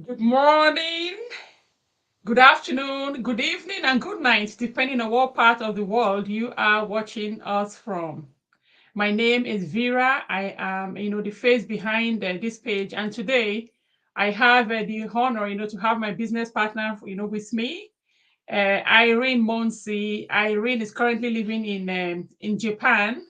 Good morning, good afternoon, good evening, and good night, depending on what part of the world you are watching us from. My name is Vera. I am, the face behind this page, and today I have the honor, to have my business partner, with me, Irene Monsi. Irene is currently living in Japan,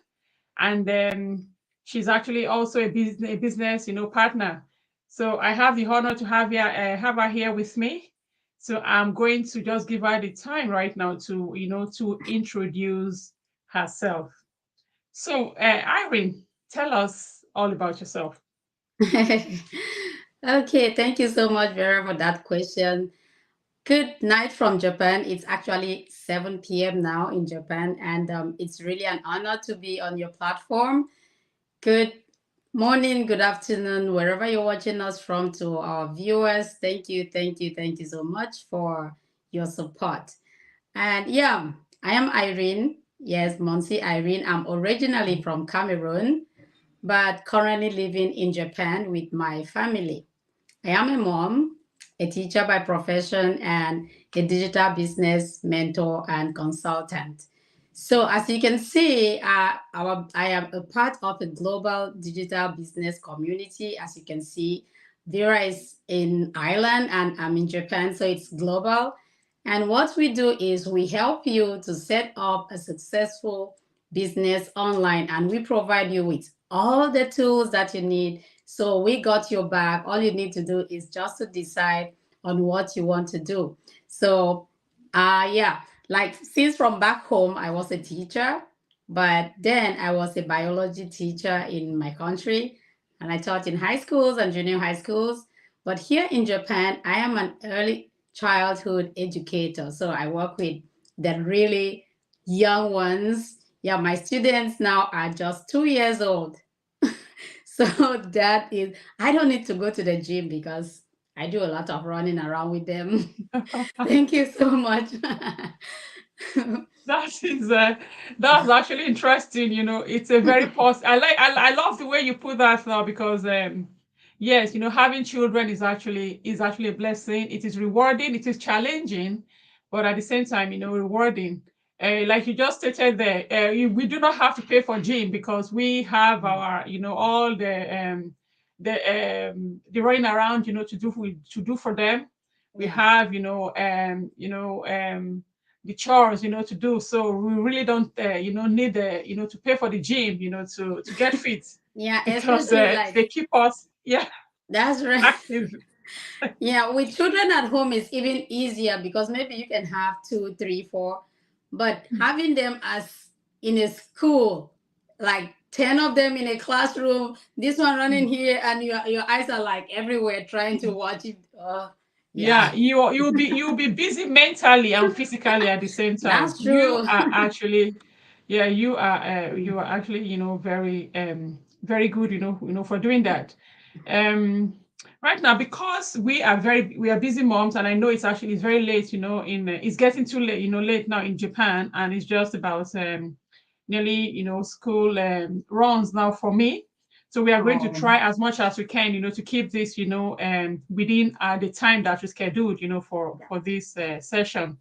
and she's actually also a business partner. So I have the honor to have her here with me. So I'm going to just give her the time right now to introduce herself. So Irene, tell us all about yourself. Okay, thank you so much, Vera, for that question. Good night from Japan. It's actually 7 p.m. now in Japan, and it's really an honor to be on your platform. Good morning, good afternoon, wherever you're watching us from, to our viewers. Thank you, thank you, thank you so much for your support. And yeah, I am Irene. Yes, Monsi Irene. I'm originally from Cameroon, but currently living in Japan with my family. I am a mom, a teacher by profession, and a digital business mentor and consultant. So, as you can see, I am a part of a global digital business community. As you can see, Vera is in Ireland and I'm in Japan, so it's global. And what we do is we help you to set up a successful business online, and we provide you with all the tools that you need. So we got your back. All you need to do is just to decide on what you want to do. So, yeah, like since from back home, I was a teacher, but then I was a biology teacher in my country, and I taught in high schools and junior high schools. But here in Japan, I am an early childhood educator. So I work with the really young ones. Yeah, my students now are just 2 years old. So that is, I don't need to go to the gym because I do a lot of running around with them. Thank you so much. That is that's actually interesting. It's a very positive. I love the way you put that now because yes, having children is actually a blessing. It is rewarding. It is challenging, but at the same time, rewarding. Like you just stated there, we do not have to pay for gym because we have our all the running around to do for them. We Yeah, have the chores to do, so we really don't need to pay for the gym to get fit yeah, because especially like they keep us that's right. active. Yeah, with children at home is even easier because maybe you can have two, three, four, but having them as in a school, like 10 of them in a classroom, this one running here, and your eyes are like everywhere trying to watch it. Yeah, Yeah, you'll be busy mentally and physically at the same time. that's You true. are actually, yeah, you are actually very very good for doing that. Um, right now, because we are busy moms, and I know it's very late. In it's getting too late. Late now in Japan, and it's just about nearly school runs now for me. So we are going to Oh, try as much as we can, to keep this, within the time that we scheduled, for yeah. this session.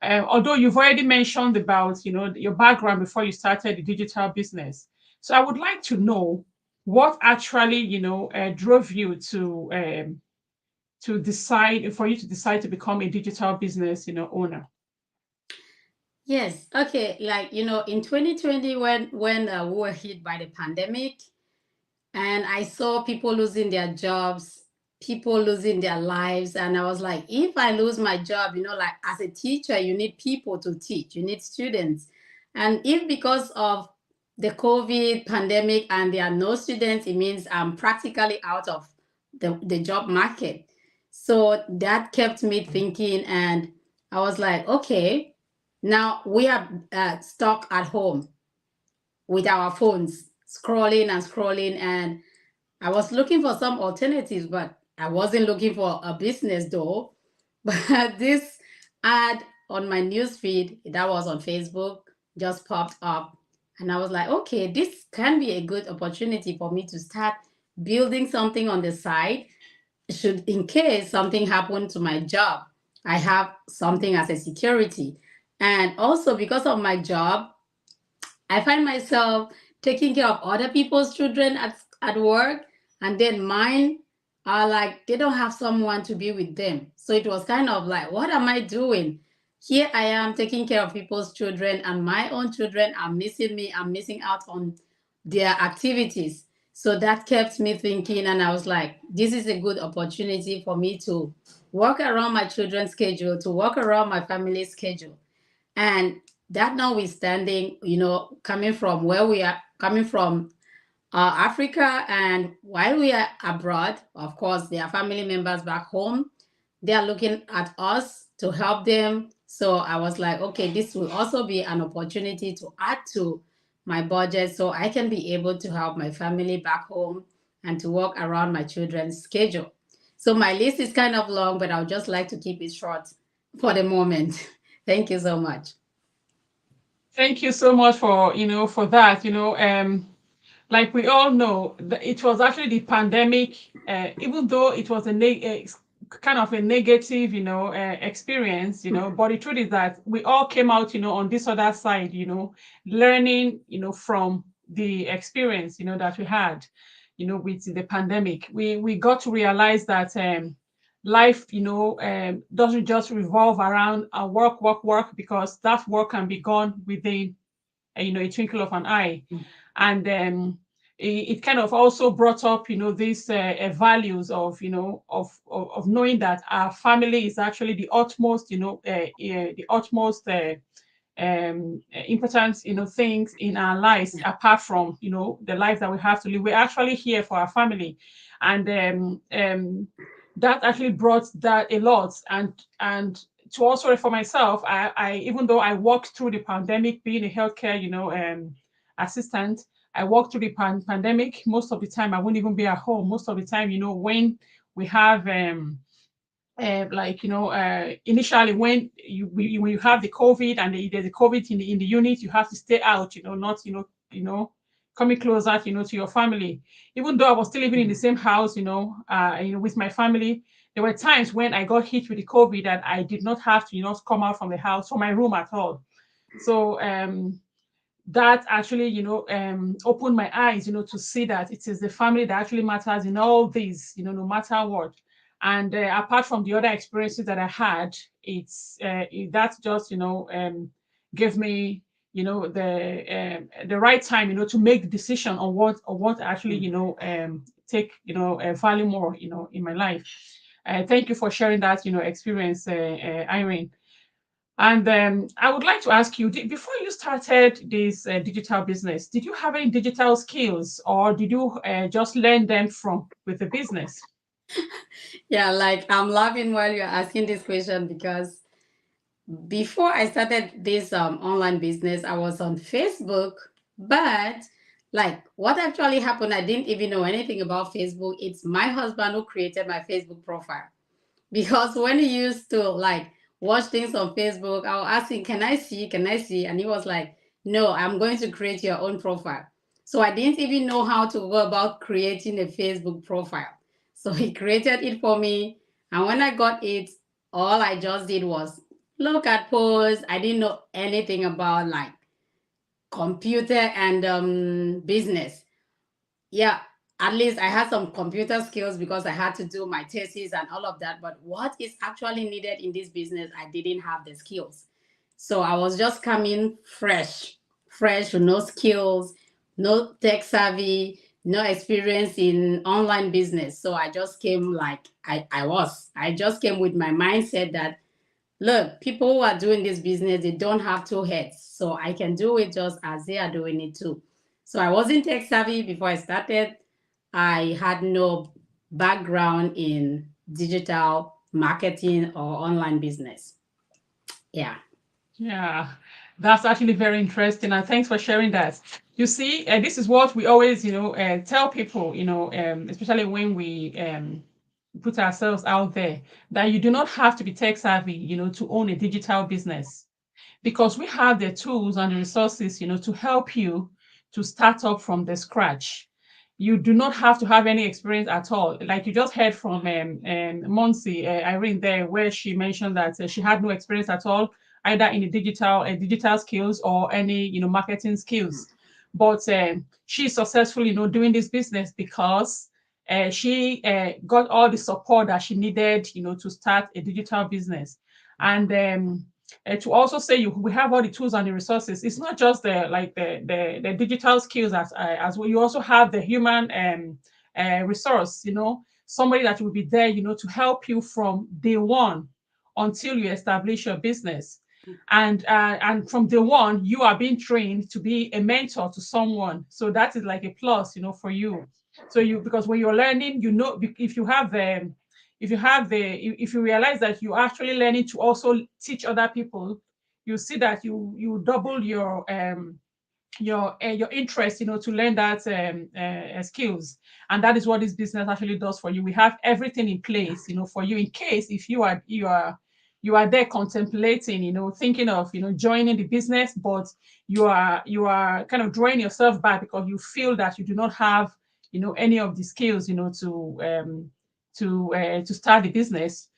Although you've already mentioned about, your background before you started the digital business, so I would like to know what actually, drove you to decide for you to decide to become a digital business, owner. Yes. Okay. Like, in 2020, when we were hit by the pandemic, and I saw people losing their jobs, people losing their lives. And I was like, if I lose my job, like as a teacher, you need people to teach, you need students. And if because of the COVID pandemic and there are no students, it means I'm practically out of the job market. So that kept me thinking. And I was like, okay, now we are stuck at home with our phones, scrolling and scrolling. And I was looking for some alternatives, but I wasn't looking for a business though. But this ad on my news feed that was on Facebook just popped up. And I was like, okay, this can be a good opportunity for me to start building something on the side, should, in case something happened to my job, I have something as a security. And also because of my job, I find myself taking care of other people's children at work, and then mine are like they don't have someone to be with them. So it was kind of like, what am I doing? Here I am taking care of people's children, and my own children are missing me. I'm missing out on their activities. So that kept me thinking, and I was like, this is a good opportunity for me to work around my children's schedule, to work around my family's schedule. And that notwithstanding, coming from where we are, coming from Africa, and while we are abroad, of course, there are family members back home. They are looking at us to help them. So I was like, okay, this will also be an opportunity to add to my budget so I can be able to help my family back home and to work around my children's schedule. So my list is kind of long, but I would just like to keep it short for the moment. Thank you so much. Thank you so much for, for that. Like we all know, it was actually the pandemic, even though it was a kind of a negative, experience, but the truth is that we all came out, on this other side, learning, from the experience, that we had, with the pandemic. We got to realize that life, doesn't just revolve around work, work, work, because that work can be gone within, a twinkle of an eye. And it kind of also brought up, these values of, of knowing that our family is actually the utmost, the utmost important, things in our lives, apart from, the life that we have to live. We're actually here for our family. And that actually brought that a lot. And to also for myself, I even though I walked through the pandemic being a healthcare, assistant, I walked through the pandemic. Most of the time I wouldn't even be at home. Most of the time, when we have like initially when when you have the COVID and there's the COVID in the unit, you have to stay out, not coming closer, to your family. Even though I was still living in the same house, with my family, there were times when I got hit with the COVID and I did not have to, come out from the house, from my room at all. So that actually, opened my eyes, to see that it is the family that actually matters in all these, no matter what. And apart from the other experiences that I had, that just, gave me, the right time, to make decision on what actually, take, value more, in my life. Thank you for sharing that, experience, Irene. And I would like to ask you, before you started this digital business, did you have any digital skills, or did you just learn them from with the business? Yeah, like I'm laughing while you're asking this question because before I started this online business, I was on Facebook, but like what actually happened, I didn't even know anything about Facebook. It's my husband who created my Facebook profile. Because when he used to like watch things on Facebook, I was asking, can I see? Can I see? And he was like, no, I'm going to create your own profile. So I didn't even know how to go about creating a Facebook profile. So he created it for me. And when I got it, all I just did was look at posts. I didn't know anything about like computer and business. Yeah, at least I had some computer skills because I had to do my thesis and all of that. But what is actually needed in this business, I didn't have the skills. So I was just coming fresh with no skills, no tech savvy, no experience in online business. So I just came like I just came with my mindset that look, people who are doing this business, they don't have two heads. So I can do it just as they are doing it too. So I wasn't tech savvy before I started. I had no background in digital marketing or online business. Yeah. Yeah, that's actually very interesting, and thanks for sharing that. You see, this is what we always, tell people, especially when we put ourselves out there, that you do not have to be tech savvy, to own a digital business, because we have the tools and the resources, to help you to start up from the scratch. you do not have to have any experience at all. Like you just heard from Monsi, Irene there, where she mentioned that she had no experience at all, either in the digital skills or any marketing skills. But she's successful, doing this business because she got all the support that she needed, to start a digital business. And to also say we have all the tools and the resources. It's not just the digital skills as well. You also have the human resource. Somebody that will be there, to help you from day one until you establish your business. And from day one, you are being trained to be a mentor to someone. So that is like a plus, for you. So because when you're learning, if you realize that you're actually learning to also teach other people, you see that you double your interest, to learn that skills. And that is what this business actually does for you. We have everything in place, for you, in case if you are there contemplating, thinking of joining the business, but you are kind of drawing yourself back because you feel that you do not have any of the skills, to start the business.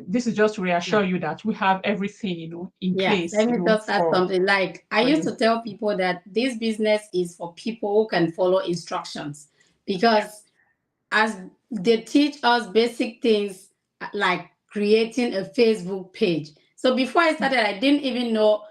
This is just to reassure you that we have everything, in Yeah, place, let me just add for something. Like, I used you. to tell people that this business is for people who can follow instructions, because as they teach us basic things like creating a Facebook page. So before I started, I didn't even know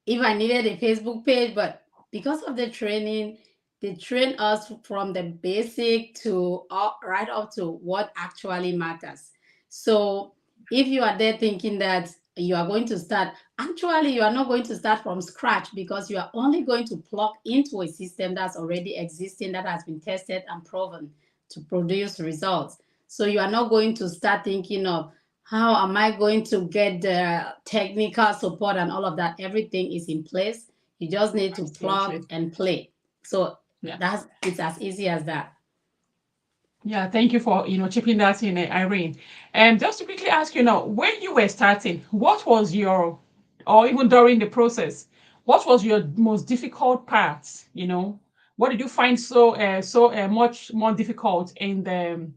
if I needed a Facebook page, but because of the training, they train us from the basic to right up to what actually matters. So if you are there thinking that you are going to start, actually, you are not going to start from scratch, because you are only going to plug into a system that's already existing, that has been tested and proven to produce results. So you are not going to start thinking of how am I going to get the technical support and all of that. Everything is in place. You just need to plug Absolutely. and play. So Yeah. it's as easy as that. Yeah, thank you for chipping that in, Irene. And just to quickly ask you now, when you were starting, what was your, or even during the process, what was your most difficult part? What did you find so much more difficult in the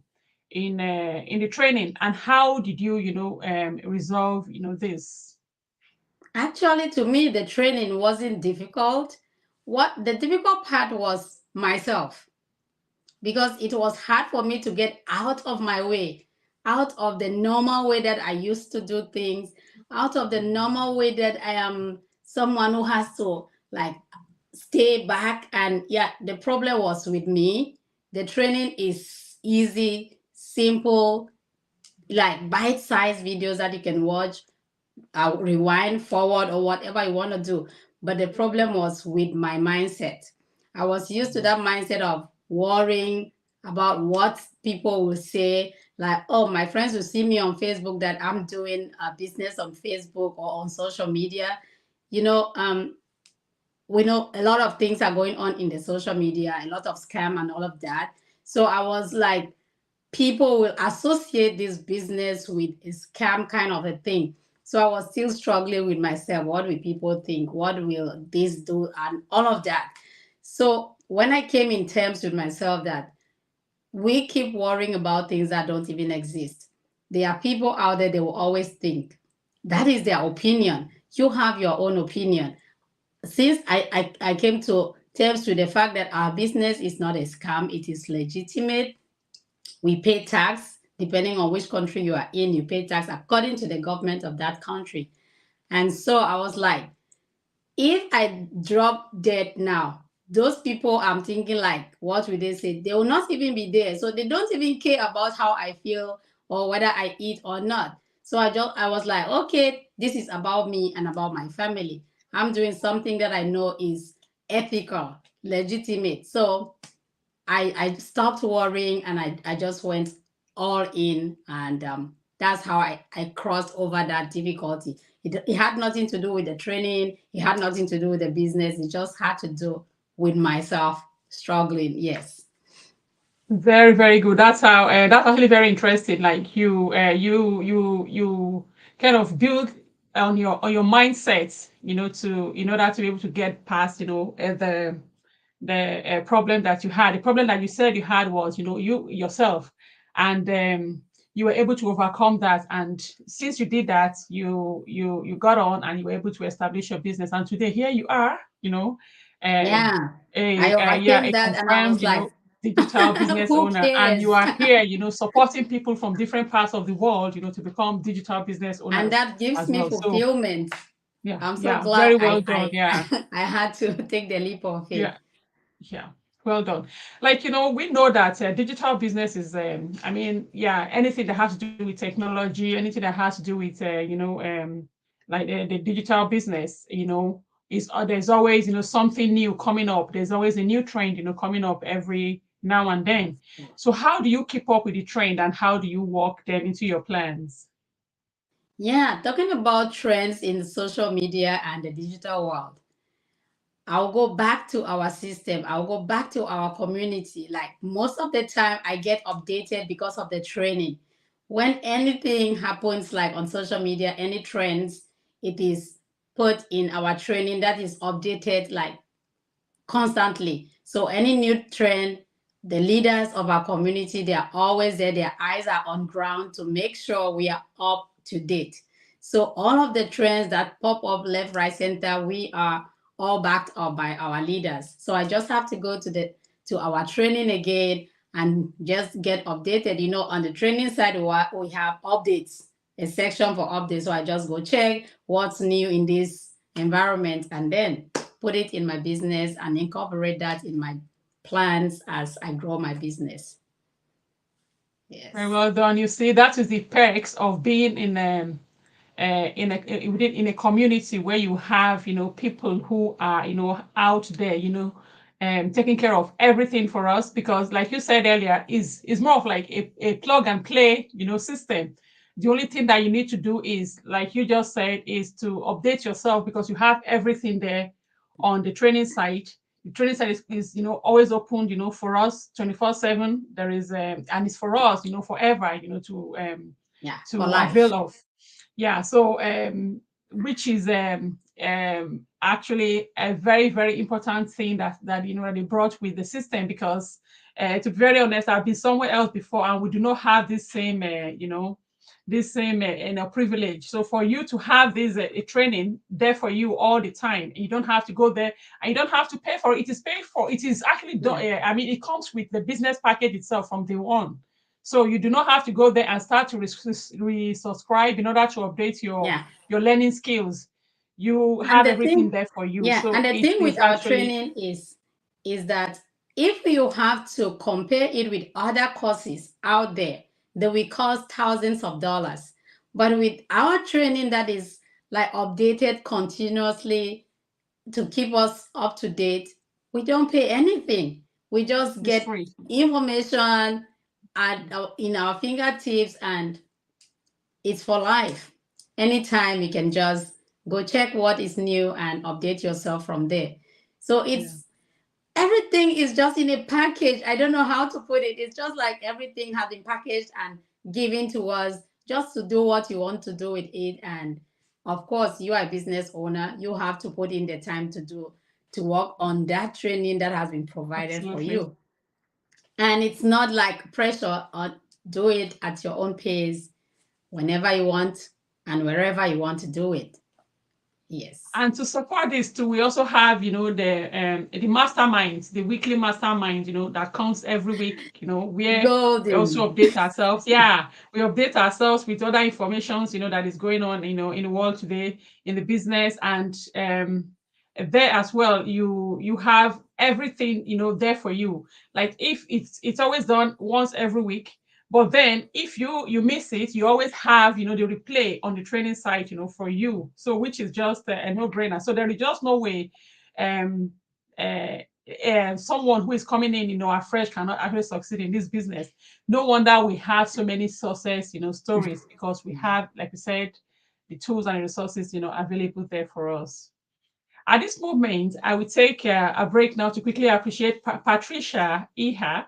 training, and how did you resolve this? Actually, to me, the training wasn't difficult. What the difficult part was myself, because it was hard for me to get out of my way, out of the normal way that I used to do things, out of the normal way that I am someone who has to like stay back. And yeah, the problem was with me. The training is easy, simple, like bite-sized videos that you can watch, rewind, forward, or whatever you want to do. But the problem was with my mindset. I was used to that mindset of worrying about what people will say. Like, oh, my friends will see me on Facebook that I'm doing a business on Facebook or on social media. You know, we know a lot of things are going on in the social media, a lot of scam and all of that. So I was like, people will associate this business with a scam kind of a thing. So I was still struggling with myself. What will people think? What will this do? And all of that. So when I came in terms with myself that we keep worrying about things that don't even exist, there are people out there, they will always think that is their opinion. You have your own opinion. Since I came to terms with the fact that our business is not a scam, it is legitimate. We pay tax depending on which country you are in. You pay tax according to the government of that country. And so I was like, if I drop dead now, those people, I'm thinking like, what will they say? They will not even be there. So they don't even care about how I feel or whether I eat or not. So I was like, okay, this is about me and about my family. I'm doing something that I know is ethical, legitimate. So I stopped worrying, and I just went all in. And that's how I crossed over that difficulty. It had nothing to do with the training, it had nothing to do with the business, it just had to do with myself struggling. Yes. Very, very good. That's actually very interesting. Like you kind of build on your mindset, to in order to be able to get past, the the problem that you had. The problem that you said you had was, you yourself, and you were able to overcome that. And since you did that, you got on and you were able to establish your business. And today here you are, uh, Yeah, I yeah, overcame a that and I confirmed, was like, digital business who owner, and you cares? are here, supporting people from different parts of the world, to become digital business And owners that gives as me well. So fulfillment. yeah, I'm so yeah, glad very well done. Yeah, I had to take the leap of faith. yeah. Yeah, well done. Like, we know that digital business is, yeah, anything that has to do with technology, anything that has to do with, like the digital business, is there's always, something new coming up. There's always a new trend, coming up every now and then. So how do you keep up with the trend and how do you work them into your plans? Yeah, talking about trends in social media and the digital world, I'll go back to our system. I'll go back to our community. Like most of the time, I get updated because of the training. When anything happens, like on social media, any trends, it is put in our training that is updated like constantly. So any new trend, the leaders of our community, they are always there. Their eyes are on ground to make sure we are up to date. So all of the trends that pop up left, right, center, we are all backed up by our leaders. So I just have to go to our training again and just get updated. On the training side, we have updates, a section for updates. So I just go check what's new in this environment and then put it in my business and incorporate that in my plans as I grow my business. Very Yes. well done. You see, that is the perks of being in a community where you have people who are out there taking care of everything for us, because like you said earlier, is more of like a plug and play system. The only thing that you need to do is, like you just said, is to update yourself, because you have everything there on the training site. The training site is always open for us 24/7. There is and it's for us forever Yeah, for to life. avail of. Yeah, so which is actually a very, very important thing that they brought with the system, because to be very honest, I've been somewhere else before and we do not have this same this same privilege. So for you to have this a training there for you all the time, you don't have to go there and you don't have to pay for it. It is paid for. It is actually done. Yeah. It comes with the business package itself from day one. So you do not have to go there and start to resubscribe in order to update Yeah. your learning skills. You And have the everything thing, there for you. yeah, and So the it thing with is our actually training is that if you have to compare it with other courses out there, they will cost thousands of dollars. But with our training that is like updated continuously to keep us up to date, we don't pay anything. We just it's get free. information in our fingertips and it's for life. Anytime you can just go check what is new and update yourself from there. So Yeah, it's everything is just in a package. I don't know how to put it. It's just like everything has been packaged and given to us just to do what you want to do with it. And of course, you are a business owner. You have to put in the time to work on that training that has been provided for absolutely. you. And it's not like pressure on do it at your own pace whenever you want and wherever you want to do it. Yes. And to support this too, we also have, the masterminds, the weekly mastermind, that comes every week, where we also Golden. update ourselves. Yeah, we update ourselves with other informations, that is going on, in the world today, in the business, and there as well, you have everything, there for you. Like if it's always done once every week, but then if you miss it, you always have, the replay on the training site, for you. So which is just a no-brainer. So there is just no way um uh, someone who is coming in, afresh cannot actually succeed in this business. No wonder we have so many success, stories, because we have, like we said, the tools and the resources, available there for us. At this moment, I will take a break now to quickly appreciate Patricia Iha.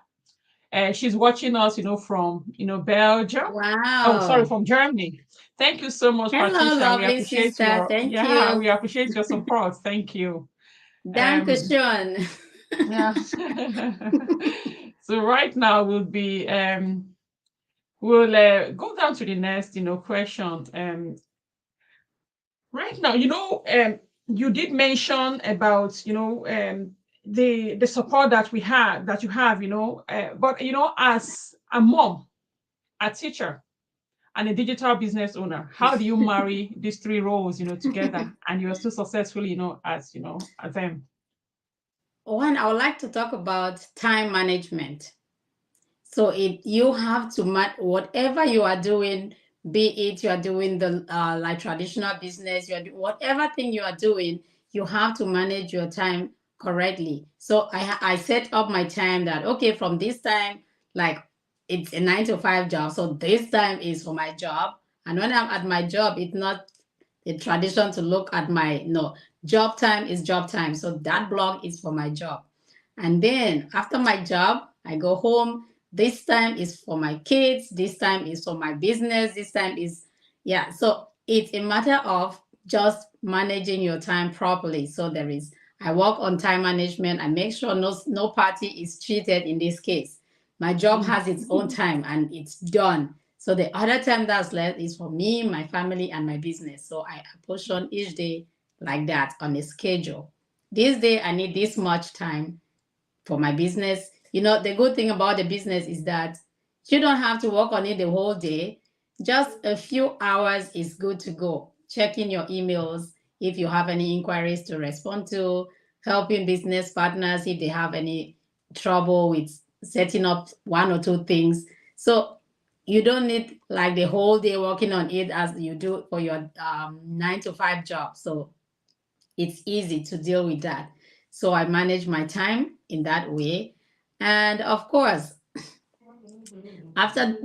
She's watching us, from Belgium. Oh, sorry, Wow. from Germany. Thank you so much, Hello, Patricia. We lovely appreciate sister. your Thank yeah, you. we appreciate your support. Thank you. Um, Dankeschön. Yeah. So right now we'll go down to the next, question. Right now, you did mention about, the support that we have, that you have, but as a mom, a teacher, and a digital business owner, how do you marry these three roles, together, and you're still successful, as them? One, I would like to talk about time management. So it you have to whatever you are doing, be it you are doing the like traditional business, whatever thing you are doing, you have to manage your time correctly. So I set up my time that okay, from this time, like it's a 9 to 5 job, so this time is for my job. And when I'm at my job, it's not a tradition to look at my no job time is job time. So that block is for my job. And then after my job, I go home. This time is for my kids. This time is for my business. This time is, yeah. So it's a matter of just managing your time properly. So I work on time management. I make sure no party is cheated in this case. My job has its own time and it's done. So the other time that's left is for me, my family, and my business. So I portion each day like that on a schedule. This day I need this much time for my business. The good thing about the business is that you don't have to work on it the whole day. Just a few hours is good to go. Checking your emails if you have any inquiries to respond to, helping business partners if they have any trouble with setting up one or two things. So you don't need like the whole day working on it as you do for your 9 to 5 job. So it's easy to deal with that. So I manage my time in that way. And of course, after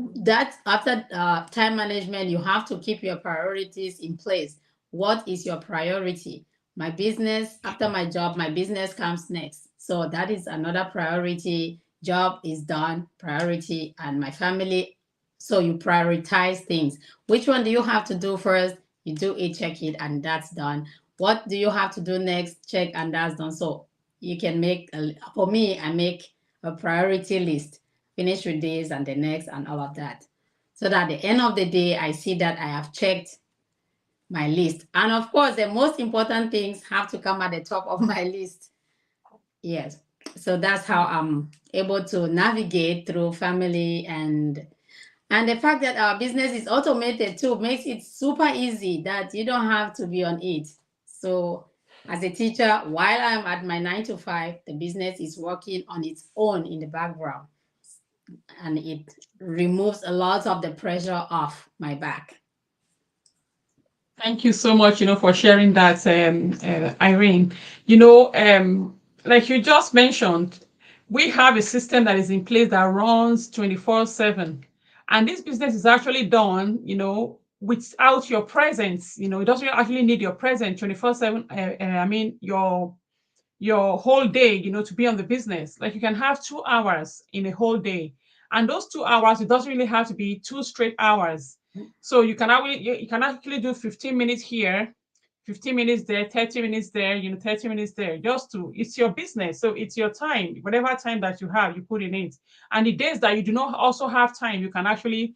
time management, you have to keep your priorities in place. What is your priority? My business, after my job, my business comes next. So that is another priority. Job is done, priority, and my family. So you prioritize things. Which one do you have to do first? You do it, check it, and that's done. What do you have to do next? Check, and that's done. So you can for me, I make a priority list, finish with this and the next and all of that. So that at the end of the day, I see that I have checked my list. And of course, the most important things have to come at the top of my list. Yes. So that's how I'm able to navigate through family and the fact that our business is automated too makes it super easy that you don't have to be on it. So as a teacher, while I'm at my 9 to 5, the business is working on its own in the background and it removes a lot of the pressure off my back. Thank you so much, for sharing that, Irene. Like you just mentioned, we have a system that is in place that runs 24/7. And this business is actually done, without your presence. It doesn't actually need your presence 24/7. I mean, your whole day, to be on the business. Like you can have 2 hours in a whole day. And those 2 hours, it doesn't really have to be 2 straight hours. So you can actually do 15 minutes here, 15 minutes there, 30 minutes there, 30 minutes there. It's your business. So it's your time, whatever time that you have, you put in it. And the days that you do not also have time, you can actually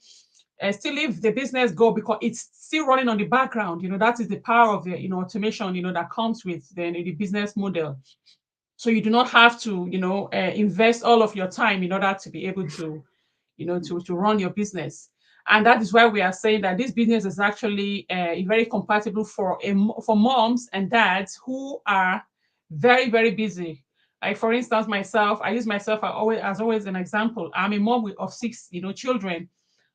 still leave the business go because it's still running on the background. That is the power of the automation, that comes with the business model. So you do not have to invest all of your time in order to be able to to run your business. And that is why we are saying that this business is actually very compatible for moms and dads who are very, very busy. Like for instance, myself, I use myself as always an example. I'm a mom of six children.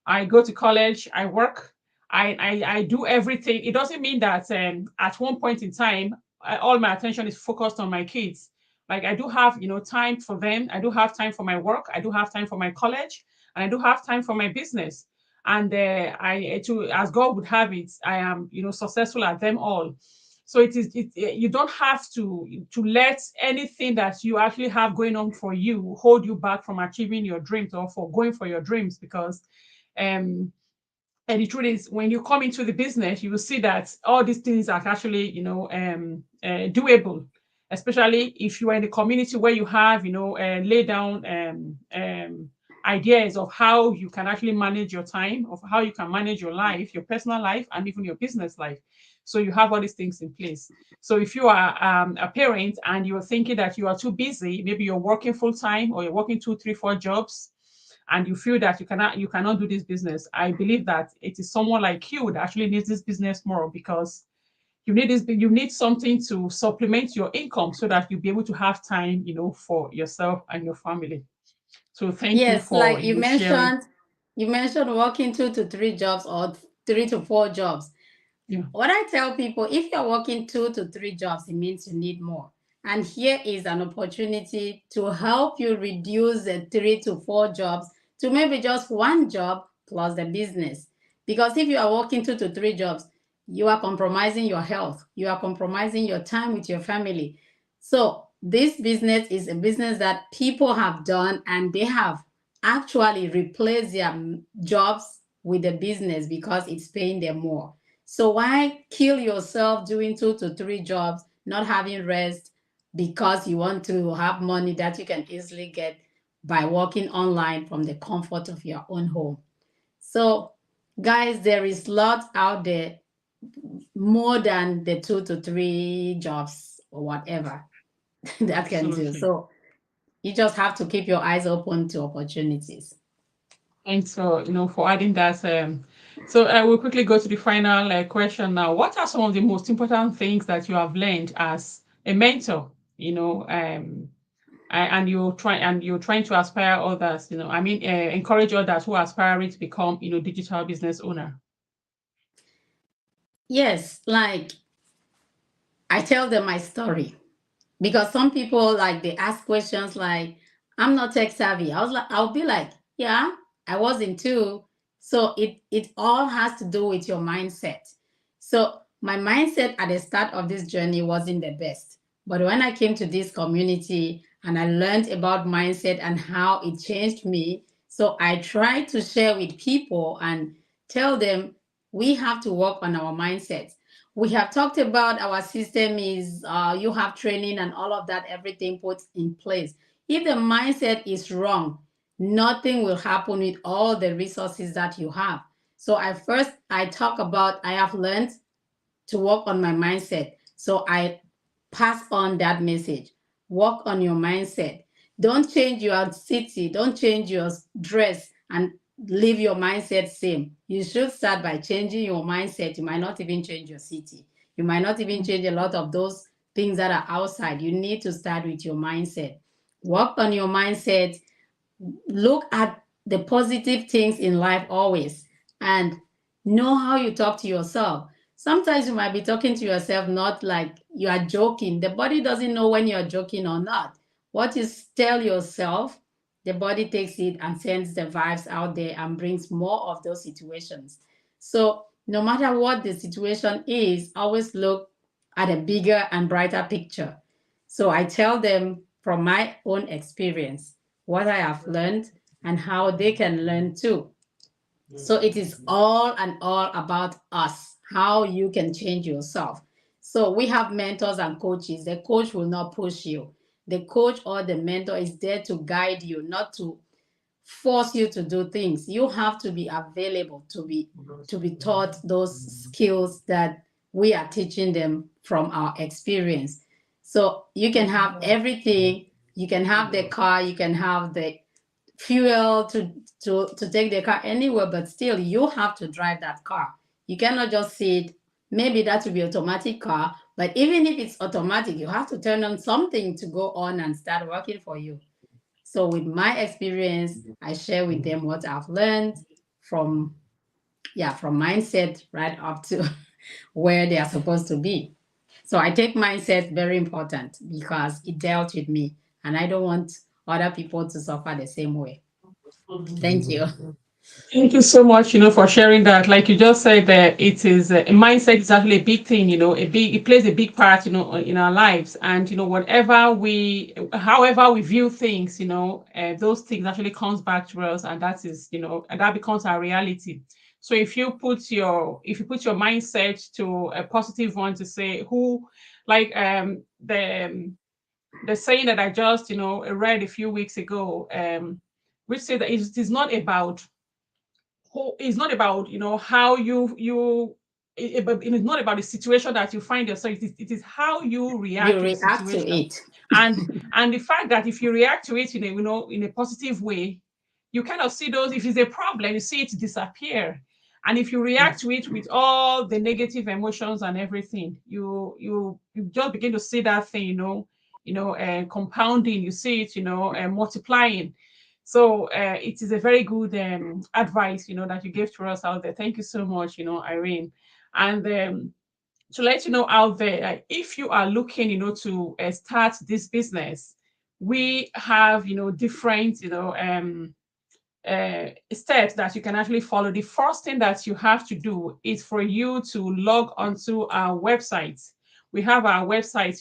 I go to college, I work, I do everything. It doesn't mean that at one point in time, all my attention is focused on my kids. Like I do have, time for them. I do have time for my work. I do have time for my college, and I do have time for my business. And as God would have it, I am, successful at them all. So you don't have to let anything that you actually have going on for you hold you back from achieving your dreams or for going for your dreams because um and the truth is when you come into the business you will see that all these things are actually doable. especially if you are in a community where you have, lay down ideas of how you can actually manage your time, of how you can manage your life, your personal life, and even your business life. So you have all these things in place. So if you are a parent and you're thinking that you are too busy, maybe you're working full time or you're working two, three, four jobs, and you feel that you cannot do this business, I believe that it is someone like you that actually needs this business more, because you need something to supplement your income so that you'll be able to have time, for yourself and your family. So thank you Yes, for, like sharing. you mentioned working 2 to 3 jobs or 3 to 4 jobs. Yeah, What I tell people, if you're working 2 to 3 jobs, it means you need more. And here is an opportunity to help you reduce the 3 to 4 jobs to maybe just one job plus the business. Because if you are working 2 to 3 jobs, you are compromising your health, you are compromising your time with your family. So, this business is a business that people have done and they have actually replaced their jobs with the business because it's paying them more. So why kill yourself doing 2 to 3 jobs, not having rest because you want to have money that you can easily get by working online from the comfort of your own home? So, guys, there is lots out there more than the 2 to 3 jobs or whatever that can do. absolutely. So you just have to keep your eyes open to opportunities. Thanks for, for adding that. So I will quickly go to the final question now. What are some of the most important things that you have learned as a mentor? And you're trying to aspire others. Encourage others who are aspiring to become, digital business owner. Yes, like I tell them my story because some people like they ask questions like, I'm not tech savvy. I'll be like, yeah, I wasn't too. So it all has to do with your mindset. So my mindset at the start of this journey wasn't the best, but when I came to this community and I learned about mindset and how it changed me, so I try to share with people and tell them we have to work on our mindset. We have talked about our system is you have training and all of that, everything put in place. If the mindset is wrong, nothing will happen with all the resources that you have. So I talk about I have learned to work on my mindset. So I pass on that message. Work on your mindset. Don't change your city, don't change your dress and leave your mindset same. You should start by changing your mindset. You might not even change your city. You might not even change a lot of those things that are outside. You need to start with your mindset. Work on your mindset. Look at the positive things in life always and know how you talk to yourself. Sometimes you might be talking to yourself not like you are joking. The body doesn't know when you're joking or not. What you tell yourself, the body takes it and sends the vibes out there and brings more of those situations. So no matter what the situation is, always look at a bigger and brighter picture. So I tell them from my own experience what I have learned and how they can learn too. So it is all and all about us, how you can change yourself. So we have mentors and coaches. The coach will not push you. The coach or the mentor is there to guide you, not to force you to do things. You have to be available to be taught those skills that we are teaching them from our experience. So you can have everything. You can have the car, you can have the fuel to take the car anywhere, but still you have to drive that car. You cannot just sit. Maybe that will be automatic car, but even if it's automatic, you have to turn on something to go on and start working for you. So with my experience, I share with them what I've learned from from mindset right up to where they are supposed to be. So I take mindset very important because it dealt with me and I don't want other people to suffer the same way. Thank you. Thank you so much, for sharing that. Like you just said, that it is mindset is actually a big thing. It plays a big part, in our lives. And however we view things, those things actually comes back to us, and and that becomes our reality. So if you put your mindset to a positive one, to say Like the saying that I just read a few weeks ago, which said that it is not about it's not about how it is not about the situation that you find yourself. It is how you You react to the react to situation, it. and the fact that if you react to it in a positive way, you kind of see those. If it's a problem, you see it disappear. And if you react to it with all the negative emotions and everything, you just begin to see that thing, compounding. You see it, multiplying. So it is a very good advice, that you gave to us out there. Thank you so much, Irene. And to let you know out there, like, if you are looking, to start this business, we have, different, steps that you can actually follow. The first thing that you have to do is for you to log onto our website. We have our website,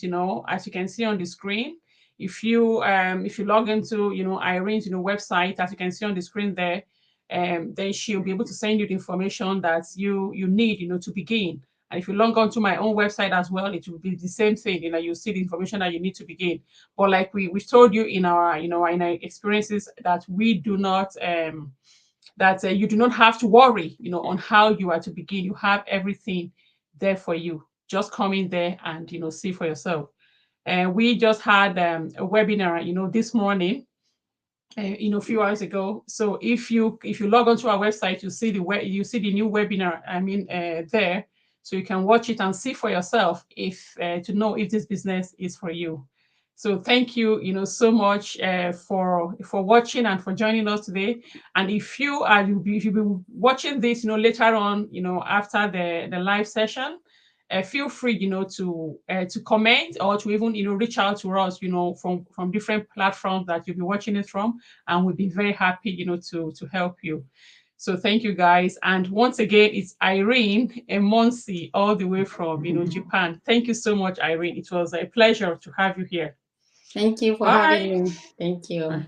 as you can see on the screen. If you log into Irene's website, as you can see on the screen there, then she'll be able to send you the information that you need to begin. And if you log on to my own website as well, it will be the same thing. You see the information that you need to begin. But like we told you in our in our experiences, that we do not that you do not have to worry on how you are to begin. You have everything there for you. Just come in there and see for yourself. And we just had a webinar this morning, a few hours ago. So if you log onto our website, you see the new webinar. There, so you can watch it and see for yourself if to know if this business is for you. So thank you, so much for watching and for joining us today. And if you'll be watching this, later on, after the live session, feel free, to comment or to even reach out to us, from different platforms that you'll be watching it from, and we'll be very happy, to help you. So thank you guys. And once again, it's Irene and Monsi all the way from Japan. Thank you so much, Irene. It was a pleasure to have you here. Thank you for having Bye. me. Thank you. Bye.